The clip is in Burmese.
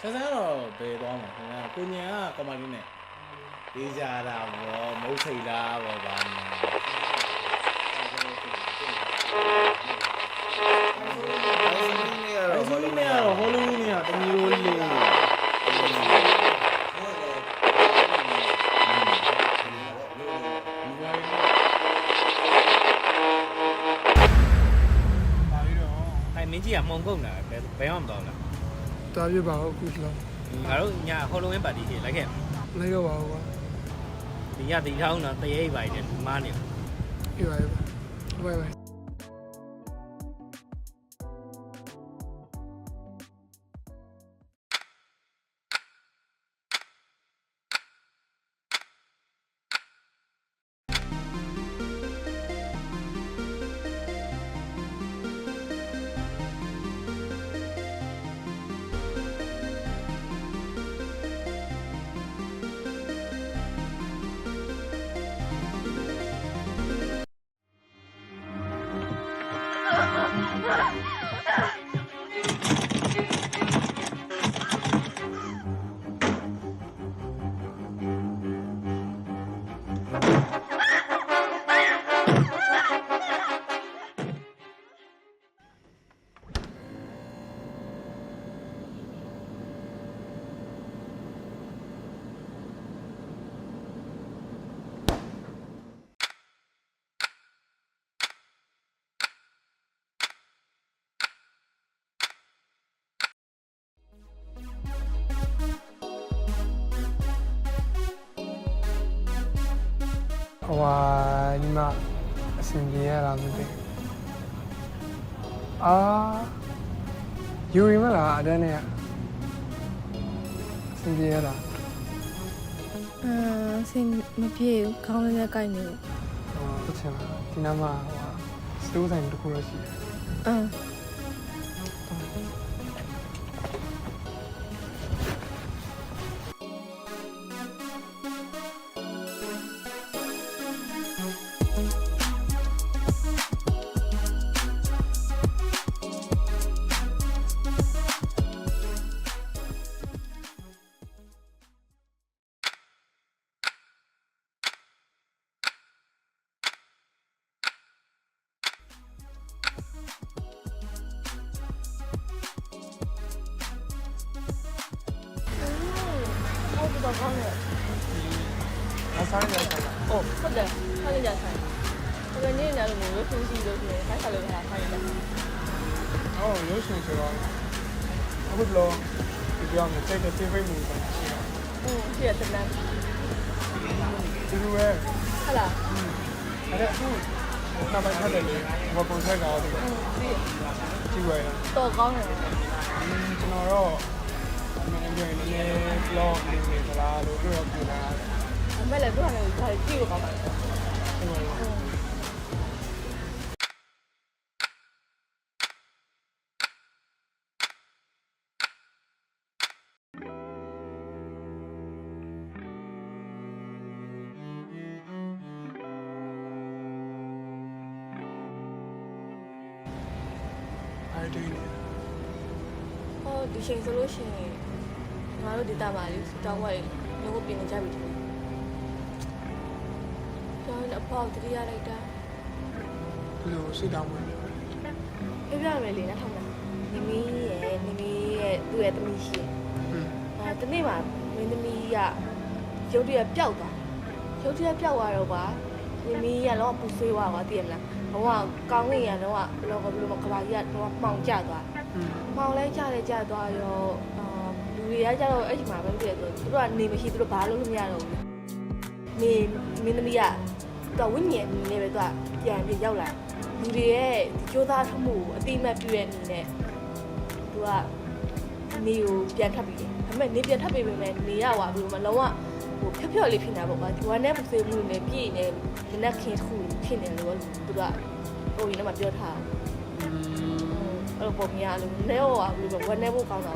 ဆန်းတော့ဘယ်သွားမှာကိုညံကကောင်မလေးနဲ့ပေးကြတာဗောမဟုတ်ထိတ်လားဗောဗာနေဟိုလိုနေရဟိုလိုနေရတမျိုးလေးဘာလို့အဲ့မင်းကြီးကမှုံကုန်တာဘယ်မှမတော်လားတော်ပြပါဦးခုလောငါတို့ညာဟိုလိုဝင်းပါတီကြီးလိုက်ခဲ့လိုက်တော့ပါဦးကွာဒီညဒီထောင်းတော့တရေပါနေမားနေပြပါဘိုင်ဘိုင်ဟွာညီမအဆင်ပြေရလားမသိယူရမလားအတန်းနဲ့အဆင်ပြေရလားဆင်မပြေဘူးခေါင်းလေးနဲ့ကိုက်နေလို့ဟုတ်ချင်လားဒီနားမှာဟွာစတိုးဆိုင်တစ်ခုတော့ရှိတယ်တော့ကောင်းတယ်အဆိုင်ရဆိုင်ဟုတ်တယ်ဆောင်းရဆိုင်ဒါပေမဲ့နေနေလို့မျိုးရုပ်ရှင်ကြည့်လို့ရှိရင်ဖိုက်ခါလို့ခါဖိုက်တယ်ရုပ်ရှင်ဆိုတော့အခုလောဒီပြောင်းနေစိတ်နဲ့စိတ်ဖိတ်မှုပဲရှိတော့ရှိရတယ်နန်းဒီလိုပဲဟုတ်လားအဲ့ဒါအခုနောက်ပိုင်းထပ်တယ်လေဘာပုံစံကောင်းတယ်ကြည့်ရတော့ကောင်းတယ်ကျွန်တော်တော့နည်းနည်းလောနေနေသလားလို့ပြောပြလာတယ်အမေလည်းတို့ကလည်းဒါကြည့်လို့ကောင်းပါတယ်အဲ့ဒီဒီချိန်ဆိုလို့ရှိရင်ငါတို့ဒေတာမှာလေတောင်းဝဲလို့ပြင်နေကြပြီတယ်။ကျောင်းအဖောက်တတိယလိုက်တာဘယ်လိုစိတ်တောင်းဝင်လဲ။ပြပြမယ်လေနဲ့ထောက်မယ်။နီမီရဲ့သူ့ရဲ့သမီးရှိရဲ့။တနေ့မှမင်းသမီးကရုပ်တရက်ပျောက်သွား။ရုပ်တရက်ပျောက်သွားတော့ကွာနီမီကတော့ပူဆွေးသွားကွာသိရမလား။ဘဝကောင်းနေရတော့ဘယ်လိုကဘာကြီးကတော့မှောင်ကျသွား။မှောင်လဲကျသွားရောလူတွေကကြတော့အဲ့ဒီမှာပဲပြည့်ဆိုသူတို့ကနေမရှိသူတို့ဘာလို့လုပ်မရတော့ဘူးနေမင်းသမီးကတော့ဝိညာဉ်နေပဲသူကပြန်ပြီးရောက်လာလူတွေရဲ့ကြိုးစားမှုကိုအတိမတ်ပြည့်တဲ့အနေနဲ့သူကနေကိုပြန်ထပ်ပြီးတယ်ဒါပေမဲ့နေပြန်ထပ်ပြီးပေမဲ့နေရပါဘူးမလုံးဝဟိုဖြော့လေးဖြစ်နေတာပေါ့ကွာဒီဝါနဲ့ပစေမှုနဲ့ပြည့်နေလက်ခင်တစ်ခုဖြစ်နေလို့သူကဟိုရင်းနဲ့မှပြောထားအဲ့လိုပုံများလို့လဲဟောပါဘူးဝါနဲ့ဖို့ကောင်းတာ